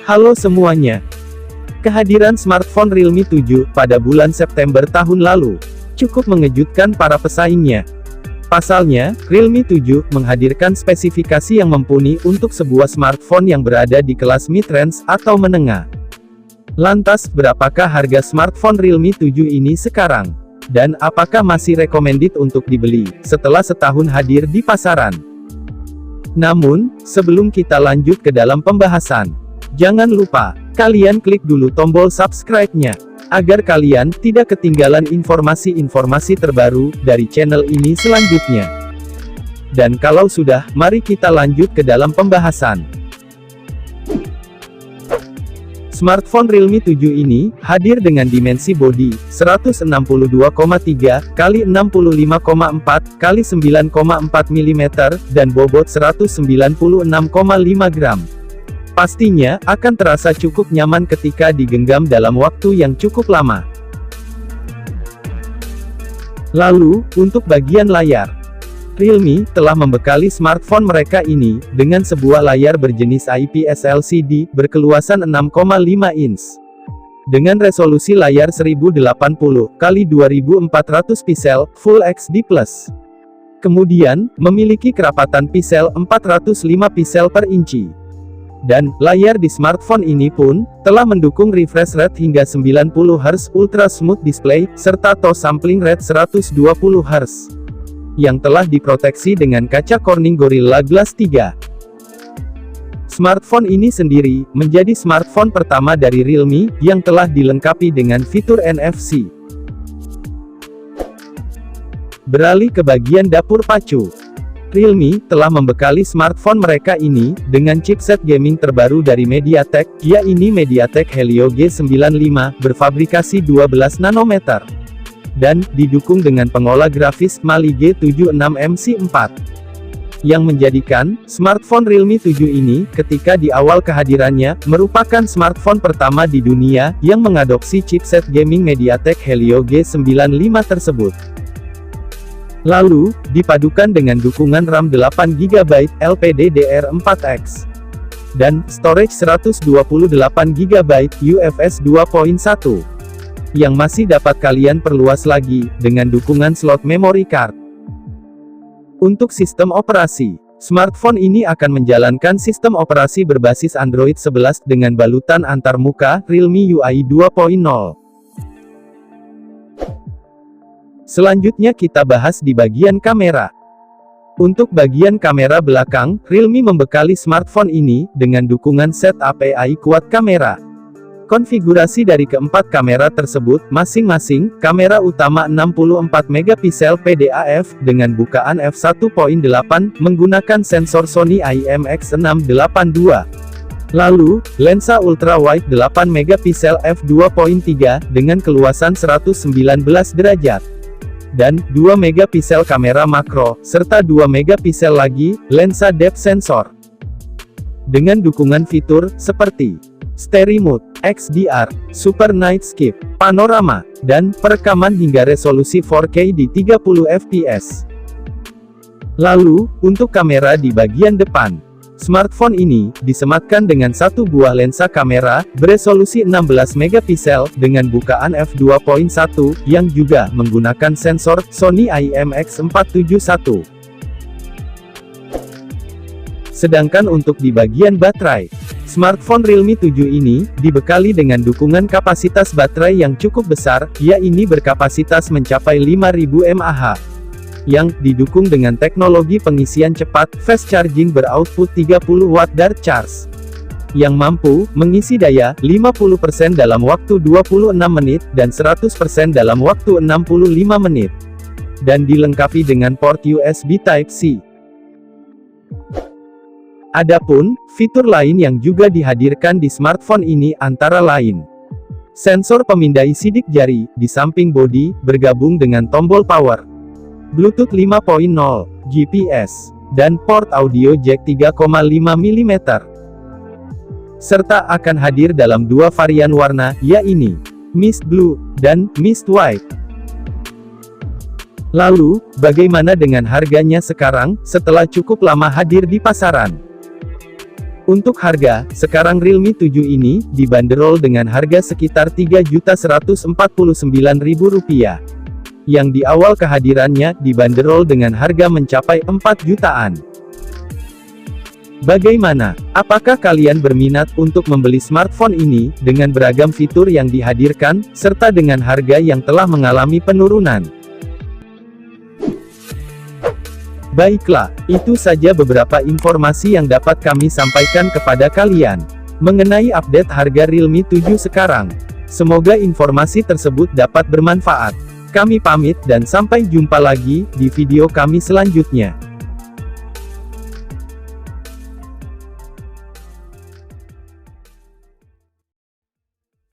Halo semuanya. Kehadiran smartphone Realme 7 pada bulan September tahun lalu cukup mengejutkan para pesaingnya. Pasalnya, Realme 7 menghadirkan spesifikasi yang mumpuni untuk sebuah smartphone yang berada di kelas mid-range atau menengah. Lantas, berapakah harga smartphone Realme 7 ini sekarang? Dan apakah masih recommended untuk dibeli setelah setahun hadir di pasaran? Namun, sebelum kita lanjut ke dalam pembahasan, jangan lupa kalian klik dulu tombol subscribe-nya, agar kalian tidak ketinggalan informasi-informasi terbaru dari channel ini selanjutnya. Dan kalau sudah, mari kita lanjut ke dalam pembahasan. Smartphone Realme 7 ini hadir dengan dimensi bodi 162,3 x 65,4 x 9,4 mm dan bobot 196,5 gram. Pastinya, akan terasa cukup nyaman ketika digenggam dalam waktu yang cukup lama. Lalu, untuk bagian layar, Realme telah membekali smartphone mereka ini dengan sebuah layar berjenis IPS LCD berkeluasan 6,5 inch. Dengan resolusi layar 1080 x 2400 pixel Full HD+. Kemudian, memiliki kerapatan pixel 405 pixel per inci. Dan, layar di smartphone ini pun, telah mendukung refresh rate hingga 90 Hz Ultra Smooth Display, serta touch sampling rate 120 Hz. Yang telah diproteksi dengan kaca Corning Gorilla Glass 3. Smartphone ini sendiri, menjadi smartphone pertama dari Realme, yang telah dilengkapi dengan fitur NFC. Beralih ke bagian dapur pacu. Realme telah membekali smartphone mereka ini dengan chipset gaming terbaru dari MediaTek, yaitu MediaTek Helio G95 berfabrikasi 12 nanometer dan didukung dengan pengolah grafis Mali G76 MC4 yang menjadikan smartphone Realme 7 ini ketika di awal kehadirannya merupakan smartphone pertama di dunia yang mengadopsi chipset gaming MediaTek Helio G95 tersebut. Lalu, dipadukan dengan dukungan RAM 8GB LPDDR4X dan storage 128GB UFS 2.1 yang masih dapat kalian perluas lagi dengan dukungan slot memory card. Untuk sistem operasi, smartphone ini akan menjalankan sistem operasi berbasis Android 11 dengan balutan antarmuka Realme UI 2.0. Selanjutnya kita bahas di bagian kamera. Untuk bagian kamera belakang, Realme membekali smartphone ini dengan dukungan setup AI quad kamera. Konfigurasi dari keempat kamera tersebut, masing-masing, kamera utama 64 megapiksel PDAF, dengan bukaan f1.8, menggunakan sensor Sony IMX682. Lalu, lensa ultrawide 8 megapiksel f2.3, dengan keluasan 119 derajat. Dan, 2 megapiksel kamera makro, serta 2 megapiksel lagi, lensa depth sensor. Dengan dukungan fitur, seperti Stereo Mode, XDR, Super Night Skip, Panorama, dan perekaman hingga resolusi 4K di 30 fps. Lalu, untuk kamera di bagian depan, smartphone ini disematkan dengan satu buah lensa kamera beresolusi 16 megapiksel dengan bukaan f2.1 yang juga menggunakan sensor Sony IMX471. Sedangkan untuk di bagian baterai, smartphone Realme 7 ini dibekali dengan dukungan kapasitas baterai yang cukup besar, yaitu berkapasitas mencapai 5000 mAh. Yang didukung dengan teknologi pengisian cepat fast charging beroutput 30 watt dart charge yang mampu mengisi daya 50% dalam waktu 26 menit dan 100% dalam waktu 65 menit, dan dilengkapi dengan port USB Type-C. Adapun fitur lain yang juga dihadirkan di smartphone ini antara lain sensor pemindai sidik jari di samping bodi bergabung dengan tombol power, Bluetooth 5.0, GPS, dan port audio jack 3,5 mm. Serta akan hadir dalam dua varian warna, yaitu Mist Blue dan Mist White. Lalu, bagaimana dengan harganya sekarang, setelah cukup lama hadir di pasaran? Untuk harga, sekarang Realme 7 ini dibanderol dengan harga sekitar Rp3.149.000. Yang di awal kehadirannya dibanderol dengan harga mencapai 4 jutaan. Bagaimana? Apakah kalian berminat untuk membeli smartphone ini dengan beragam fitur yang dihadirkan, serta dengan harga yang telah mengalami penurunan? Baiklah, itu saja beberapa informasi yang dapat kami sampaikan kepada kalian mengenai update harga Realme 7 sekarang. Semoga informasi tersebut dapat bermanfaat. Kami pamit dan sampai jumpa lagi di video kami selanjutnya.